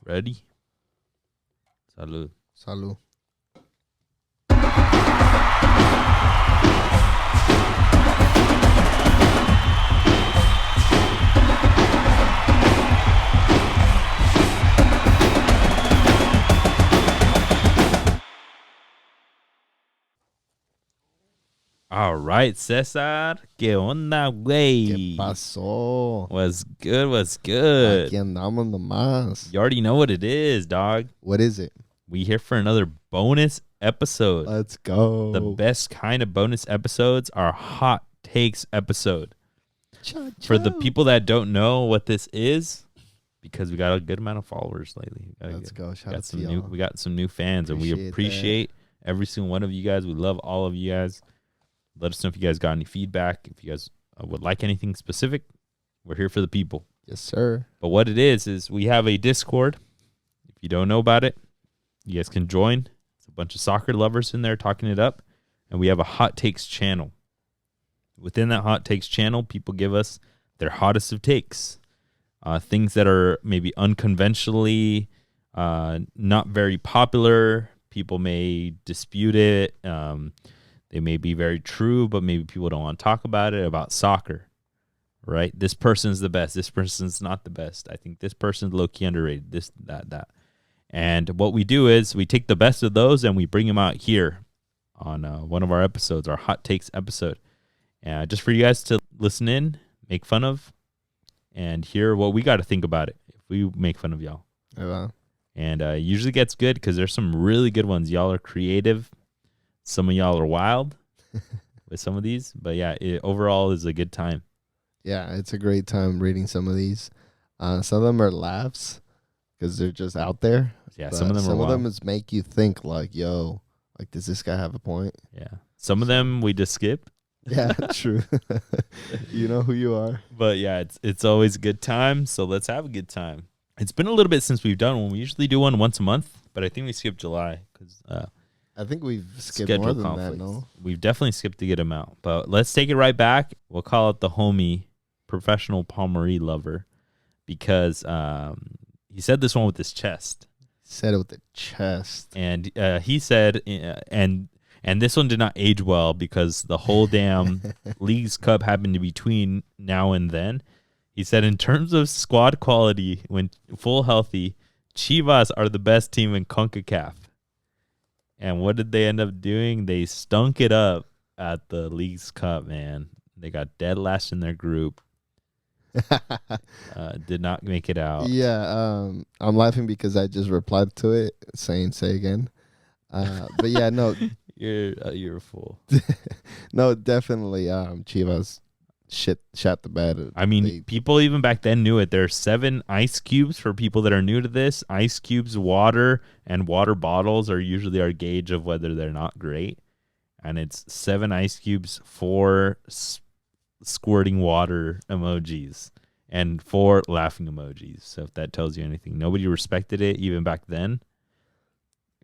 Ready? Salud. Salud. All right, Cesar. ¿Qué onda, güey? ¿Qué pasó? What's good? What's good? Aquí andamos nomás. You already know what it is, dog. What is it? We here for another bonus episode. Let's go. The best kind of bonus episodes are hot takes episode. For the people that don't know what this is, because we got a good amount of followers lately. Let's go. Shout out to some y'all. new. We got some new fans, and we appreciate every single one of you guys. We love all of you guys. Let us know if you guys got any feedback. If you guys would like anything specific, we're here for the people. Yes, sir. But what it is we have a Discord. If you don't know about it, you guys can join. It's a bunch of soccer lovers in there talking it up. And we have a hot takes channel. Within that hot takes channel, people give us their hottest of takes. Things that are maybe unconventionally not very popular. People may dispute it. They may be very true, but maybe people don't want to talk about it, about soccer, right? This person's the best. This person's not the best. I think this person's low-key underrated, this, that. And what we do is we take the best of those and we bring them out here on one of our episodes, our Hot Takes episode. Just for you guys to listen in, make fun of, and hear what we got to think about it if we make fun of y'all. Yeah. And it usually gets good because there's some really good ones. Y'all are creative. Some of y'all are wild with some of these. But yeah, it overall is a good time. Yeah, it's a great time reading some of these. Some of them are laughs because they're just out there. Yeah, some of them are wild. Some of them is make you think like, yo, like, does this guy have a point? Yeah. Some of them we just skip. Yeah, true. You know who you are. But yeah, it's always a good time. So let's have a good time. It's been a little bit since we've done one. We usually do one once a month, but I think we skipped July because I think we've skipped more than conflicts. that, no? We've definitely skipped to get him out. But let's take it right back. We'll call it the homie, professional Palmery lover, because he said this one with his chest. Said it with the chest. And he said, and this one did not age well because the whole damn Leagues Cup happened to be between now and then. He said, in terms of squad quality, when full healthy, Chivas are the best team in CONCACAF. And what did they end up doing? They stunk it up at the Leagues Cup, man. They got dead last in their group. Did not make it out. Yeah, I'm laughing because I just replied to it saying, say again. But yeah, no. You're a fool. No, definitely Chivas shot the bed. I mean, people even back then knew it. There are 7 ice cubes for people that are new to this. Ice cubes, water, and water bottles are usually our gauge of whether they're not great. And it's 7 ice cubes, 4 squirting water emojis, and 4 laughing emojis. So if that tells you anything, nobody respected it even back then.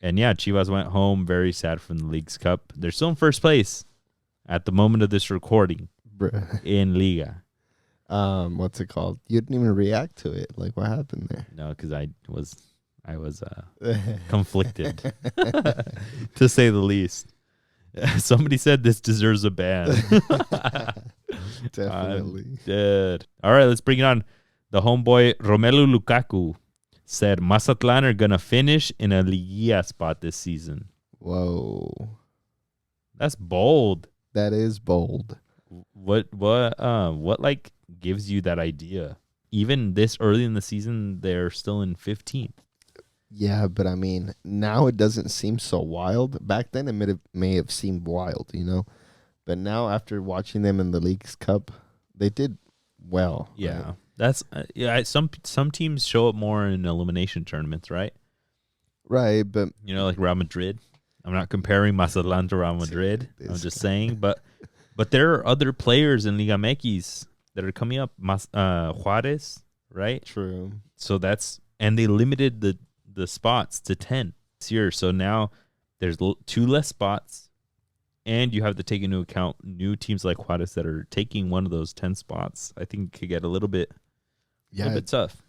And yeah, Chivas went home very sad from the Leagues Cup. They're still in first place at the moment of this recording. In Liga. What's it called? You didn't even react to it. Like, what happened there? No, because I was conflicted, to say the least. Somebody said this deserves a ban. Definitely. Dead. All right, let's bring it on. The homeboy Romelu Lukaku said Mazatlán are gonna finish in a Liguilla spot this season. Whoa, that's bold. That is bold. What like gives you that idea? Even this early in the season, they're still in 15th. Yeah, but I mean, now it doesn't seem so wild. Back then, it may have seemed wild, you know. But now, after watching them in the Leagues Cup, they did well. Yeah, right? that's Some teams show up more in elimination tournaments, right? Right, but you know, like Real Madrid. I'm not comparing Mazatlán to Real Madrid. I'm just saying, but there are other players in Liga MX that are coming up. Juarez, right? True. So and they limited the spots to 10 this year. So now there's 2 less spots, and you have to take into account new teams like Juarez that are taking one of those 10 spots. I think it could get a little bit tough.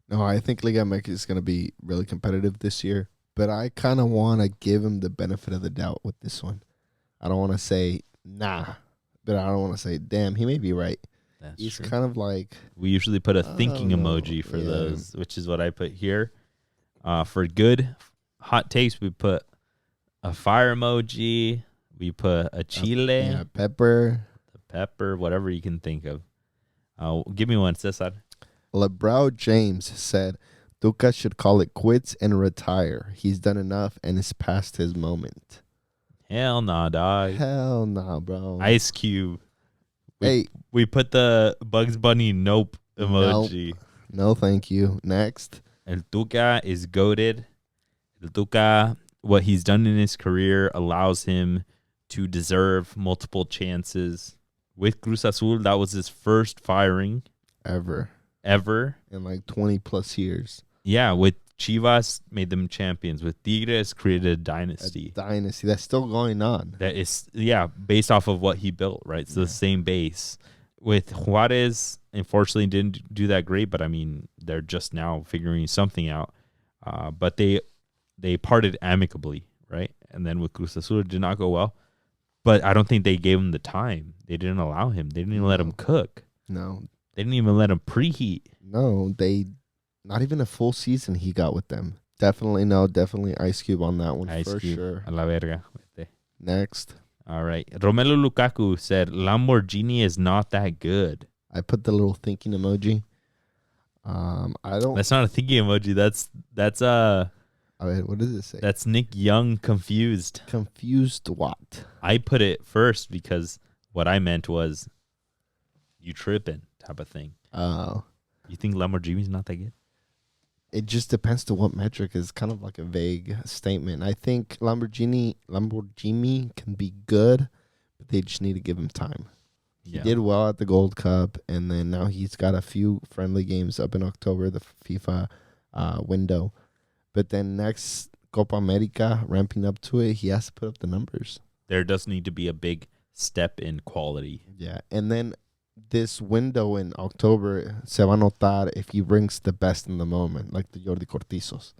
No, I think Liga MX is going to be really competitive this year, but I kind of want to give him the benefit of the doubt with this one. I don't want to say nah, but I don't want to say damn. He may be right. That's He's true. kind of like We usually put a I thinking don't know. emoji for Yeah. those, which is what I put here. For good hot takes, we put a fire emoji. We put a chile, Yeah, pepper. a pepper, whatever you can think of. Give me one, Cesar. LeBron James said Tuca should call it quits and retire. He's done enough and is past his moment. Hell nah, dog. Hell nah, bro. Ice Cube. Hey, We put the Bugs Bunny nope Nope. emoji. No, thank you. Next. El Tuca is goated. El Tuca, what he's done in his career allows him to deserve multiple chances. With Cruz Azul, that was his first firing Ever. in like 20 plus years. Yeah, with Chivas, made them champions. With Tigres, created a dynasty. A dynasty that's still going on. That is, based off of what he built, right? It's the same base. With Juarez, unfortunately, didn't do that great, but I mean, they're just now figuring something out. But they parted amicably, right? And then with Cruz Azul, it did not go well. But I don't think they gave him the time. They didn't allow him. They didn't even let him cook. No. They didn't even let him preheat. No, not even a full season he got with them. Definitely Ice Cube on that one Ice for Cube, sure. a la verga. Next. All right. Romelu Lukaku said Lamborghini is not that good. I put the little thinking emoji. I don't. That's not a thinking emoji. That's What does it say? That's Nick Young confused. Confused what? I put it first because what I meant was you tripping type of thing. Oh. You think Lamborghini's not that good? It just depends to what metric. Is kind of like a vague statement. I think Lamborghini can be good, but they just need to give him time. He did well at the Gold Cup, and then now he's got a few friendly games up in October, the FIFA window. But then next Copa America, ramping up to it, he has to put up the numbers. There does need to be a big step in quality. Yeah, and then this window in October, se va a notar if he brings the best in the moment, like the Jordi Cortizos,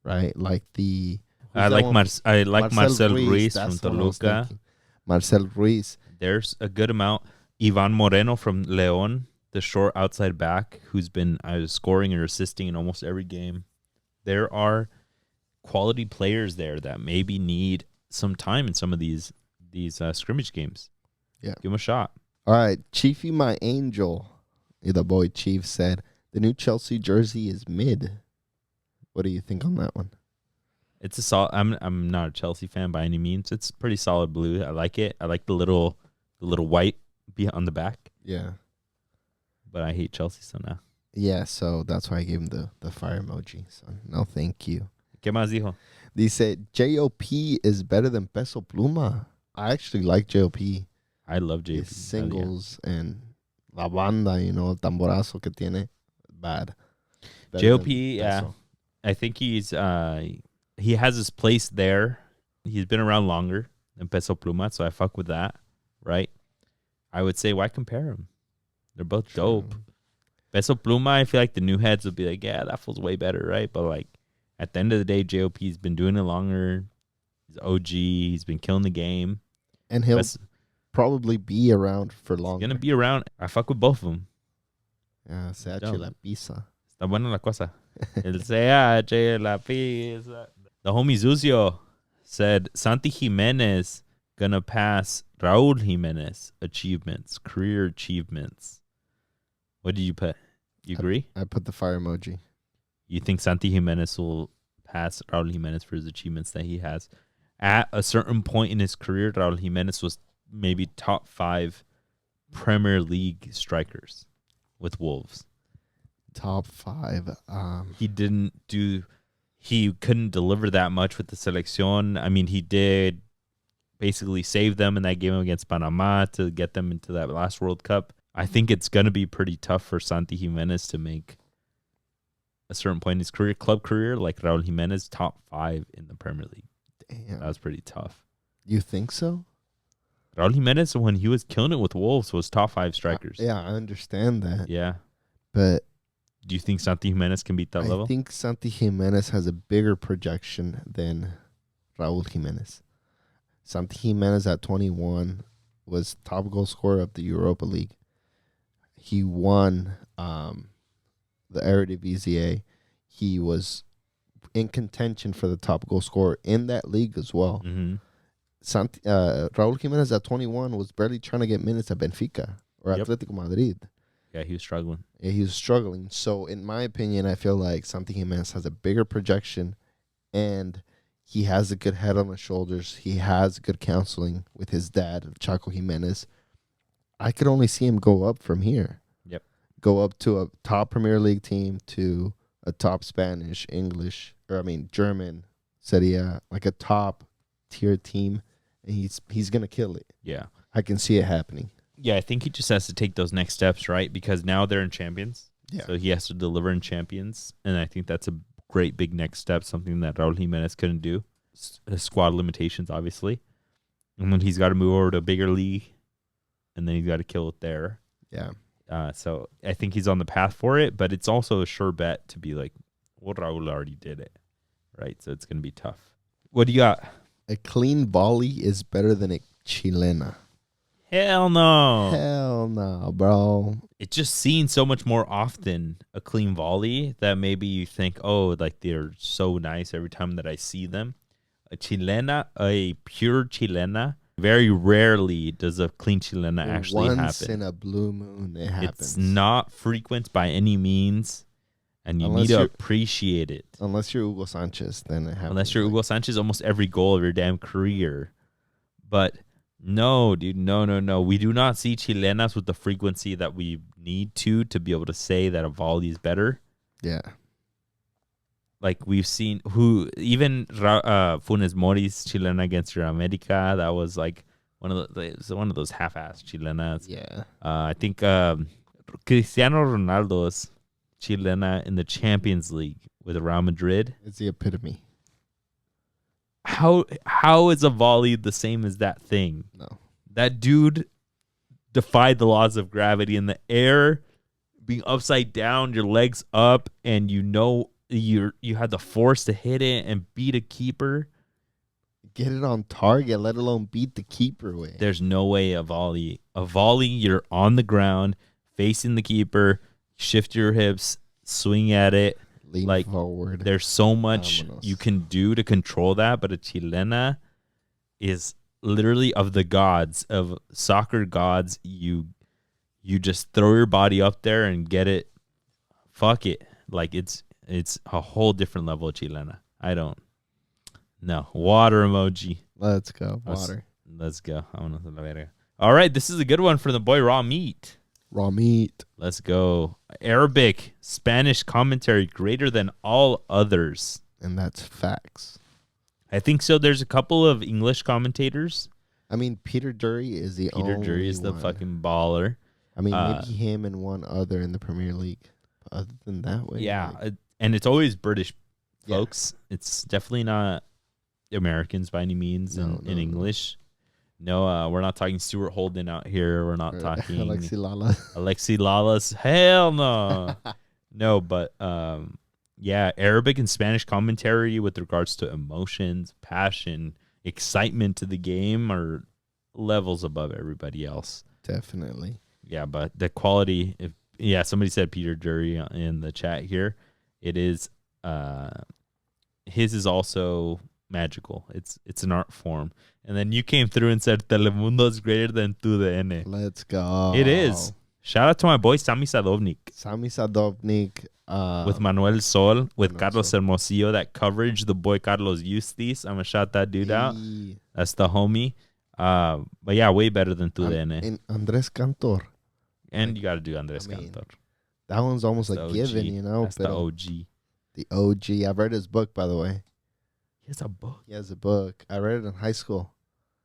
right? Like the... I like Marcel Ruiz from Toluca. Marcel Ruiz. There's a good amount. Ivan Moreno from Leon, the short outside back, who's been scoring or assisting in almost every game. There are quality players there that maybe need some time in some of these scrimmage games. Yeah. Give them a shot. All right, Chiefy, my angel, the boy Chief said, the new Chelsea jersey is mid. What do you think on that one? It's a solid. I'm not a Chelsea fan by any means. It's pretty solid blue. I like it. I like the little white on the back. Yeah. But I hate Chelsea, so now. Yeah, so that's why I gave him the fire emoji. So no, thank you. ¿Qué más dijo? Dice, J.O.P. is better than Peso Pluma. I actually like J.O.P. I love JP. His singles and la banda, el tamborazo que tiene, bad. J.O.P., yeah. I think he has his place there. He's been around longer than Peso Pluma, so I fuck with that, right? I would say, why compare them? They're both dope. Peso Pluma, I feel like the new heads will be like, yeah, that feels way better, right? But like at the end of the day, J.O.P.'s been doing it longer. He's OG. He's been killing the game. And he'll probably be around for longer. He's going to be around. I fuck with both of them. Yeah, se hace la pizza. Está buena la cosa. El CH, la pizza. The homie Zuzio said Santi Gimenez gonna pass Raul Jimenez career achievements. What did you put? You agree? I put the fire emoji. You think Santi Gimenez will pass Raul Jimenez for his achievements that he has? At a certain point in his career, Raul Jimenez was maybe top 5 Premier League strikers with Wolves. Top 5. He couldn't deliver that much with the selección. I mean, he did basically save them in that game against Panama to get them into that last World Cup. I think it's going to be pretty tough for Santi Gimenez to make a certain point in his career, club career, like Raul Jimenez, top 5 in the Premier League. Damn. That was pretty tough. You think so? Raul Jimenez, when he was killing it with Wolves, was top 5 strikers. Yeah, I understand that. Yeah. But Do you think Santi Gimenez can beat that level? I think Santi Gimenez has a bigger projection than Raul Jimenez. Santi Gimenez at 21 was top goal scorer of the Europa League. He won the Eredivisie. He was in contention for the top goal scorer in that league as well. Mm-hmm. Raul Jimenez at 21 was barely trying to get minutes at Benfica or Atletico Madrid. Yeah, he was struggling. Yeah, he was struggling. So, in my opinion, I feel like Santi Gimenez has a bigger projection, and he has a good head on his shoulders. He has good counseling with his dad, Chaco Jimenez. I could only see him go up from here. Yep. Go up to a top Premier League team, to a top Spanish, English, German, Serie A, like a top tier team, and he's gonna kill it. Yeah. I can see it happening. Yeah, I think he just has to take those next steps, right? Because now they're in Champions. Yeah. So he has to deliver in Champions. And I think that's a great big next step, something that Raul Jimenez couldn't do. Squad limitations, obviously. And then he's got to move over to a bigger league. And then he's got to kill it there. Yeah. So I think he's on the path for it. But it's also a sure bet to be like, well, Raul already did it. Right? So it's going to be tough. What do you got? A clean volley is better than a chilena. Hell no. Hell no, bro. It's just seen so much more often, a clean volley, that maybe you think, oh, like they're so nice every time that I see them. A chilena, a pure chilena, very rarely does a clean chilena actually happen. Once in a blue moon, it happens. It's not frequent by any means, and you need to appreciate it. Unless you're Hugo Sanchez, then it happens. Unless you're Hugo Sanchez, almost every goal of your damn career. But no, dude, no. We do not see chilenas with the frequency that we need to be able to say that a volley is better. Yeah. Like we've seen even Funes Mori's chilena against Real America, that was like one of those half-ass chilenas. Yeah. I think Cristiano Ronaldo's chilena in the Champions League with Real Madrid. It's the epitome. How is a volley the same as that thing? No. That dude defied the laws of gravity in the air, being upside down, your legs up, and you had the force to hit it and beat a keeper. Get it on target, let alone beat the keeper away. There's no way a volley, you're on the ground, facing the keeper, shift your hips, swing at it. Lean forward. There's so much you can do to control that, but a chilena is literally of the gods, of soccer gods. You just throw your body up there and get it. Fuck it. Like it's a whole different level of chilena. No. Water emoji. Let's go. Water. Let's go. All right, this is a good one for the boy Raw Meat. Raw meat. Let's go. Arabic, Spanish commentary greater than all others. And that's facts. I think so. There's a couple of English commentators. I mean, Peter Drury is the fucking baller. I mean, maybe him and one other in the Premier League. But other than that way. Yeah, and it's always British folks. Yeah. It's definitely not Americans by any means in English. No, we're not talking Stuart Holden out here. We're not talking Alexi Lalas. Hell no. No, but yeah, Arabic and Spanish commentary with regards to emotions, passion, excitement to the game are levels above everybody else. Definitely. Yeah, but the quality, somebody said Peter Drury in the chat here. It is his is also magical. It's an art form. And then you came through and said Telemundo is greater than TUDN. Let's go. It is. Shout out to my boy Sami Sadovnik. With Manuel Sol, with Carlos Hermosillo, that coverage, the boy Carlos Eustace. I'm going to shout that dude out. That's the homie. But yeah, way better than TUDN. And Andres Cantor. And you got to do Andres Cantor. That one's almost like given, you know. That's the OG. The OG. I've read his book, by the way. He has a book. He has a book. I read it in high school.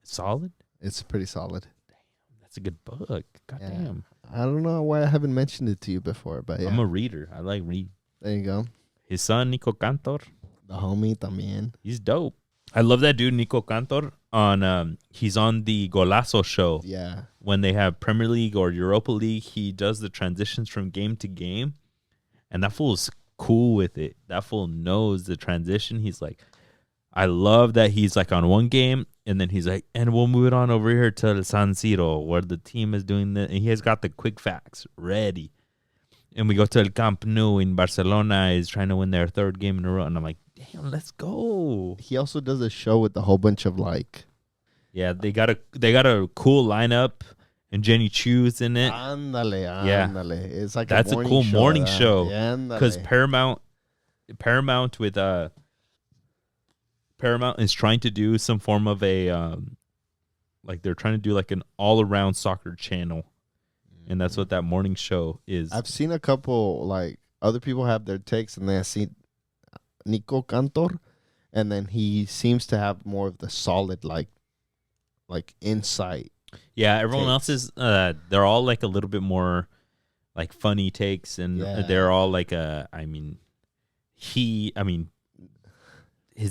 Solid? It's pretty solid. Damn, that's a good book. Goddamn. I don't know why I haven't mentioned it to you before, but yeah. I'm a reader. I like read. There you go. His son, Nico Cantor. The homie también. He's dope. I love that dude, Nico Cantor. He's on the Golazo show. Yeah. When they have Premier League or Europa League, he does the transitions from game to game. And that fool's cool with it. That fool knows the transition. He's like, I love that he's like on one game, and then he's like, and we'll move it on over here to San Siro, where the team is doing the, and he has got the quick facts ready. And we go to El Camp Nou in Barcelona, is trying to win their third game in a row. And I'm like, damn, let's go. He also does a show with a whole bunch of like. Yeah, they got a cool lineup, and Jenny Chu's in it. Ándale. It's like That's a cool morning show. Because Paramount with Paramount is trying to do some form of a like they're trying to do like an all around soccer channel. And that's what that morning show is. I've seen a couple, like, other people have their takes, and they see Nico Cantor, and then he seems to have more of the solid, like insight. Yeah, everyone else is, they're all, like, a little bit more, like, funny takes, and they're all, like, his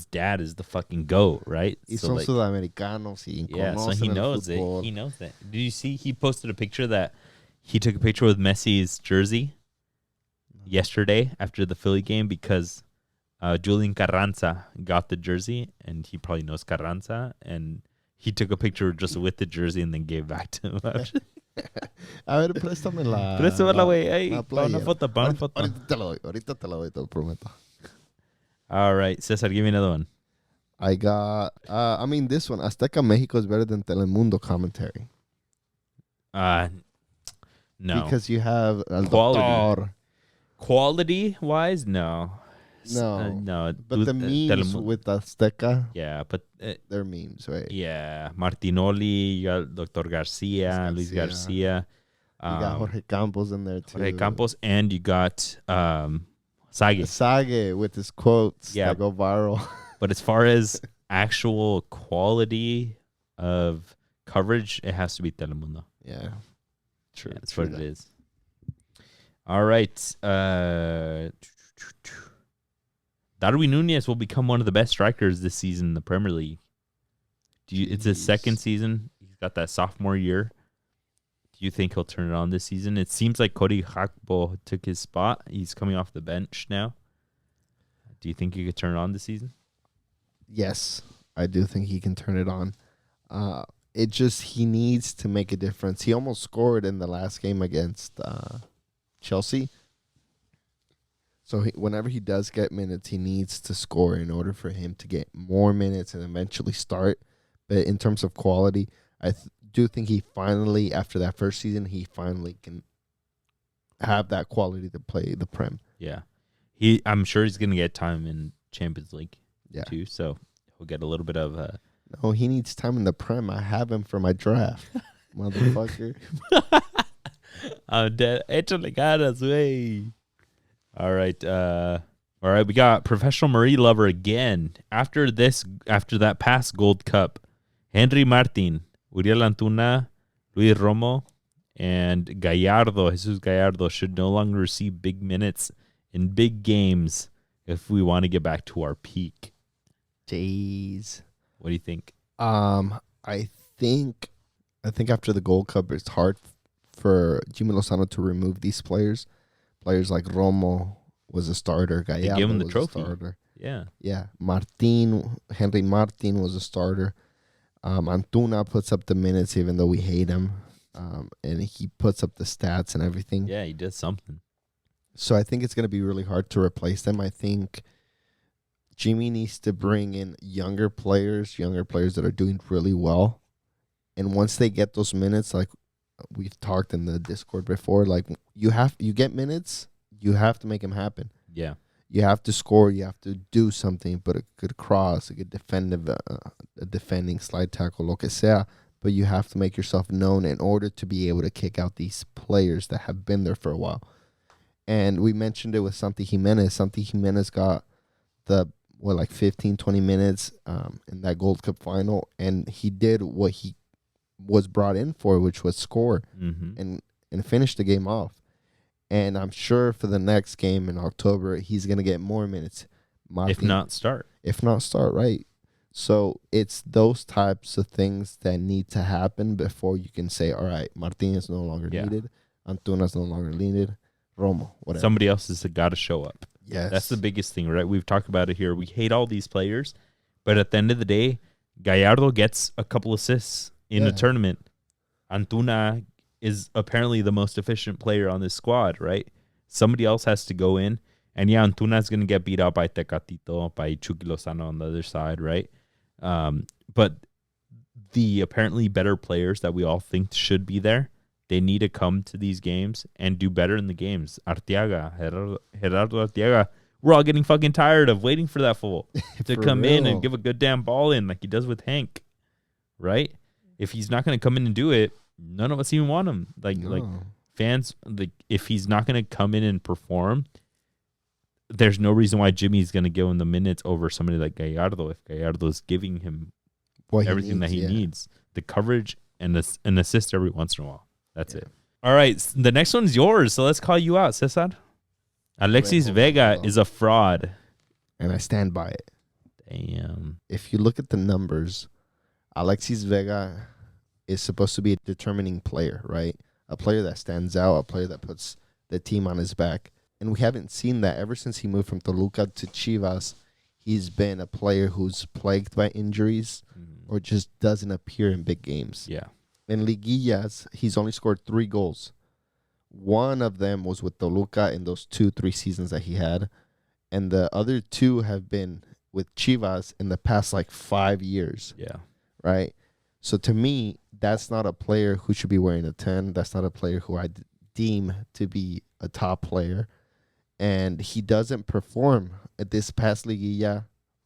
dad is the fucking GOAT, right? Y son like, sudamericanos. Yeah, so he knows it. He knows that. Did you see he posted a picture that he took a picture with Messi's jersey yesterday after the Philly game because Julian Carranza got the jersey, and he probably knows Carranza, and he took a picture just with the jersey and then gave back to him. A ver, préstamela. Préstamela, güey. Hey, para una foto. Ahorita te lo doy, te lo prometo. All right, Cesar, give me another one. I got, this one, Azteca Mexico is better than Telemundo commentary. No. Because you have Quality-wise, no. No. But the memes with Azteca, yeah, but they're memes, right? Yeah, Martinoli, you got Dr. Garcia, Luis Garcia. You got Jorge Campos in there, too. Jorge Campos, and you got Sage. Sage with his quotes that go viral. But as far as actual quality of coverage, it has to be Telemundo. Yeah. True. That's what it is. All right. Darwin Nunez will become one of the best strikers this season in the Premier League. It's his second season. He's got that sophomore year. Do you think he'll turn it on this season? It seems like Cody Gakpo took his spot. He's coming off the bench now. Do you think he could turn it on this season? Yes, I do think he can turn it on. He needs to make a difference. He almost scored in the last game against Chelsea. So whenever he does get minutes, he needs to score in order for him to get more minutes and eventually start. But in terms of quality, I do think he finally, after that first season, he finally can have that quality to play the Prem. Yeah. I'm sure he's going to get time in Champions League too, so he'll get a little bit of... No, he needs time in the Prem. I have him for my draft, motherfucker. I'm dead. Échale ganas, güey. All right. We got professional Marie lover again. After that past Gold Cup, Henry Martin, Uriel Antuna, Luis Romo, and Gallardo, Jesus Gallardo, should no longer receive big minutes in big games if we want to get back to our peak. Jeez. What do you think? I think after the Gold Cup, it's hard for Jimmy Lozano to remove these players. Players like Romo was a starter. Gallardo gave him the was trophy. A starter. Yeah. Henry Martin was a starter. Antuna puts up the minutes even though we hate him. And he puts up the stats and everything. Yeah, he did something. So I think it's going to be really hard to replace them. I think Jimmy needs to bring in younger players that are doing really well. And once they get those minutes, like we've talked in the Discord before, like you get minutes, you have to make them happen. Yeah. You have to score, you have to do something, but a good cross, a good defending slide tackle, lo que sea, but you have to make yourself known in order to be able to kick out these players that have been there for a while. And we mentioned it with Santi Gimenez. Santi Gimenez got 15, 20 minutes in that Gold Cup final, and he did what he was brought in for, which was score and finish the game off. And I'm sure for the next game in October, he's going to get more minutes. Martin, if not start, right? So it's those types of things that need to happen before you can say, all right, Martin is no longer needed. Antuna is no longer needed. Romo, whatever. Somebody else has got to show up. Yes. That's the biggest thing, right? We've talked about it here. We hate all these players, but at the end of the day, Gallardo gets a couple assists in a tournament. Antuna is apparently the most efficient player on this squad, right? Somebody else has to go in. And yeah, Antuna's going to get beat out by Tecatito, by Chucky Lozano on the other side, right? But the apparently better players that we all think should be there, they need to come to these games and do better in the games. Arteaga, Gerardo Arteaga, we're all getting fucking tired of waiting for that fool to come in and give a good damn ball in like he does with Hank, right? If he's not going to come in and do it, none of us even want him. Like fans, if he's not going to come in and perform, there's no reason why Jimmy's going to give him the minutes over somebody like Gallardo if Gallardo's giving him everything that he needs. The coverage and an assist every once in a while. That's it. All right. The next one's yours. So let's call you out, Cesar. Alexis Vega is a fraud. And I stand by it. Damn. If you look at the numbers, Alexis Vega is supposed to be a determining player, right? A player that stands out, a player that puts the team on his back. And we haven't seen that ever since he moved from Toluca to Chivas. He's been a player who's plagued by injuries or just doesn't appear in big games. Yeah. In Liguillas, he's only scored 3 goals. One of them was with Toluca in those 2-3 seasons that he had. And the other 2 have been with Chivas in the past 5 years. Yeah. Right? So to me, that's not a player who should be wearing a 10. That's not a player who I deem to be a top player. And he doesn't perform at this past Liguilla.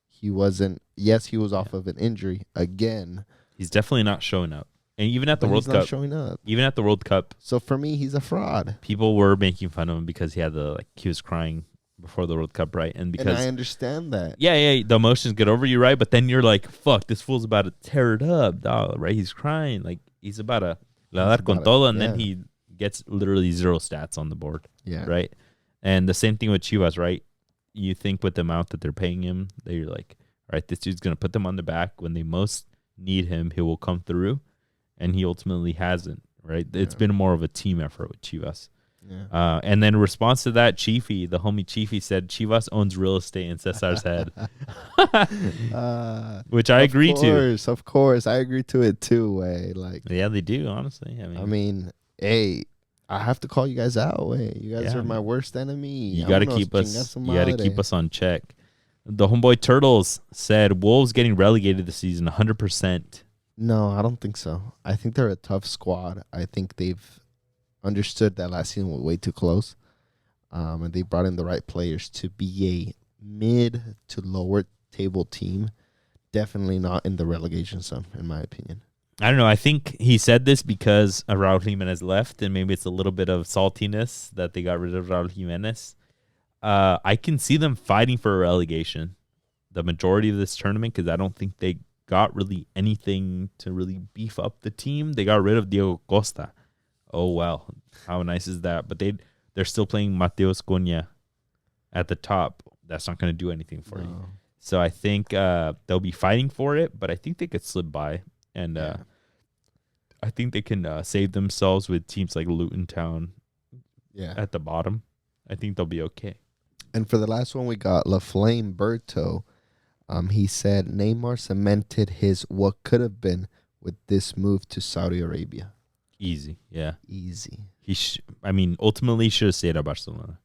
He wasn't. Yes, he was off of an injury again. He's definitely not showing up. And even at the World Cup, not showing up. Even at the World Cup, so for me, he's a fraud. People were making fun of him because he had he was crying before the World Cup, right? And I understand that. Yeah, the emotions get over you, right? But then you're like, fuck, this fool's about to tear it up, dog, right? He's crying, he's about to la dar con todo, and then he gets literally 0 stats on the board, right? And the same thing with Chivas, right? You think with the amount that they're paying him, they're like, all right, this dude's gonna put them on their back when they most need him. He will come through. And he ultimately hasn't, right? It's been more of a team effort with Chivas. Yeah. And then in response to that, Chiefy, the homie Chiefy, said Chivas owns real estate in Cesar's head. Which I agree to. Of course. I agree to it too, yeah, they do, honestly. Hey, I have to call you guys out, You guys are my worst enemy. You got to keep us on check. The homeboy Turtles said Wolves getting relegated this season 100%. No, I don't think so. I think they're a tough squad. I think they've understood that last season was way too close. And they brought in the right players to be a mid to lower table team. Definitely not in the relegation zone, in my opinion. I don't know. I think he said this because Raul Jimenez left, and maybe it's a little bit of saltiness that they got rid of Raul Jimenez. I can see them fighting for a relegation the majority of this tournament because I don't think they got really anything to really beef up the team. They got rid of Diego Costa. Oh, wow. How nice is that? But they're still playing Mateus Cunha at the top. That's not going to do anything for you. So I think they'll be fighting for it, but I think they could slip by. And I think they can save themselves with teams like Luton Town at the bottom. I think they'll be okay. And for the last one, we got La Flame Berto. He said Neymar cemented his what could have been with this move to Saudi Arabia. Easy, yeah. Easy. Ultimately should have stayed at Barcelona.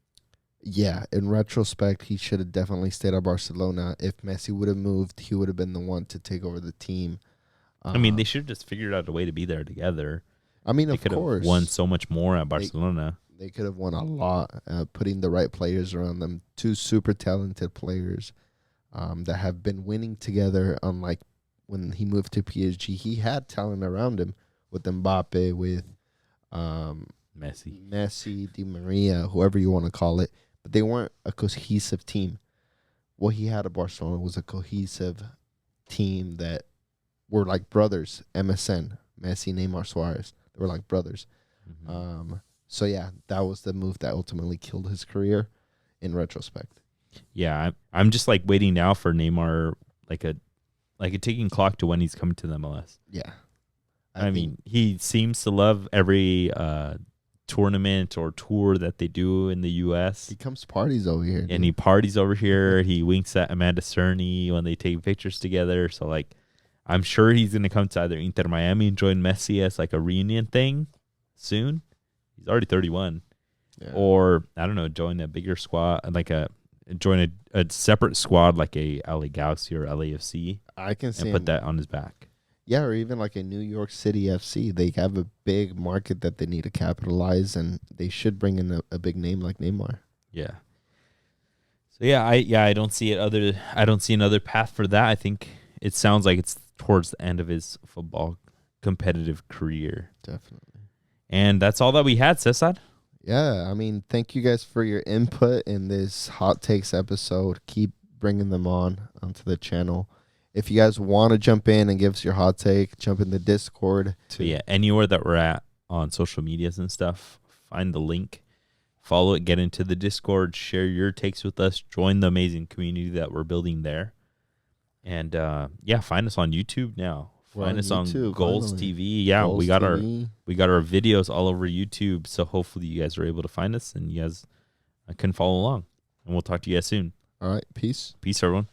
Yeah, in retrospect, he should have definitely stayed at Barcelona. If Messi would have moved, he would have been the one to take over the team. They should have just figured out a way to be there together. Of course. They could have won so much more at Barcelona. They could have won a lot, putting the right players around them. 2 super talented players that have been winning together, unlike when he moved to PSG. He had talent around him with Mbappe, with Messi, Di Maria, whoever you want to call it. But they weren't a cohesive team. What he had at Barcelona was a cohesive team that were like brothers. MSN, Messi, Neymar, Suarez. They were like brothers. Mm-hmm. So, yeah, that was the move that ultimately killed his career in retrospect. Yeah, I'm just waiting now for Neymar, like a ticking clock to when he's coming to the MLS. Yeah. I mean, he seems to love every tournament or tour that they do in the U.S. He comes to parties over here, and he parties over here. He winks at Amanda Cerny when they take pictures together. So, like, I'm sure he's going to come to either Inter Miami and join Messi as, like, a reunion thing soon. He's already 31. Yeah. Or, I don't know, join a bigger squad, join a separate squad like a LA Galaxy or LAFC I can see and him. put that on his back. Yeah, or even like a New York City FC. They have a big market that they need to capitalize, and they should bring in a big name like Neymar. Yeah. So I don't see it I don't see another path for that. I think it sounds like it's towards the end of his football competitive career. Definitely. And that's all that we had, Cesar. Yeah, I mean, thank you guys for your input in this Hot Takes episode. Keep bringing them onto the channel. If you guys want to jump in and give us your hot take, jump in the Discord. So yeah, anywhere that we're at on social medias and stuff, find the link, follow it, get into the Discord, share your takes with us, join the amazing community that we're building there. And find us on YouTube now. Find us on Goals TV. Yeah, Goals we got TV. our videos all over YouTube. So hopefully you guys are able to find us and you guys can follow along. And we'll talk to you guys soon. All right, peace. Peace, everyone.